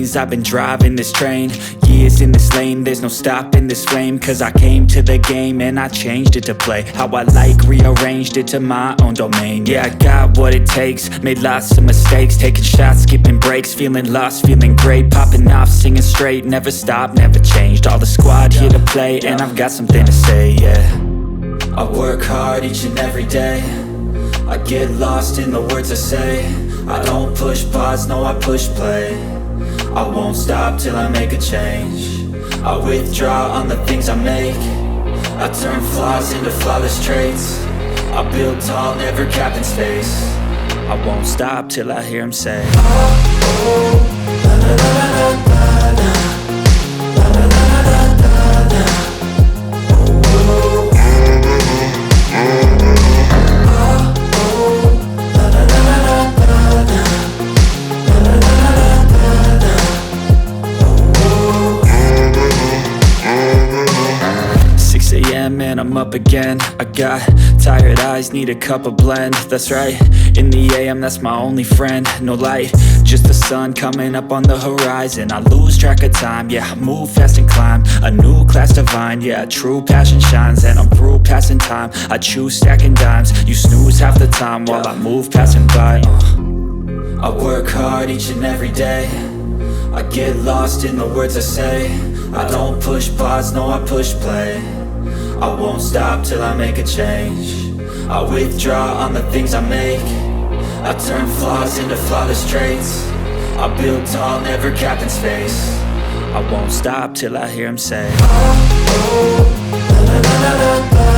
lanes, I've been driving this train. Years in this lane, there's no stopping this flame. Cause I came to the game and I changed it to play how I like, rearranged it to my own domain. Yeah, I got what it takes, made lots of mistakes, taking shots, skipping breaks, feeling lost, feeling great, popping off, singing straight, never stopped, never changed. All the squad here to play, and I've got something to say, yeah. I work hard each and every day, I get lost in the words I say. I don't push pause, no I push play. I won't stop till I make a change. I withdraw on the things I make. I turn flaws into flawless traits. I build tall, never capped in space. I won't stop till I hear him say, oh, oh, la la la la la la, la la la la la la, oh, oh, oh, la la la la la la, la la la la la la, oh, oh. 6 a.m. and I'm up again. I got tired eyes, need a cup of blend. That's right, in the AM, that's my only friend. No light, just the sun coming up on the horizon. I lose track of time, yeah, I move fast and climb a new class divine, yeah, true passion shines. And I'm through passing time, I choose stacking dimes. You snooze half the time while I move passing by. I work hard each and every day, I get lost in the words I say. I don't push pause, no I push play. I won't stop till I make a change. I withdraw on the things I make. I turn flaws into flawless traits. I build tall, never capped in space. I won't stop till I hear him say, oh, oh, la la la la la.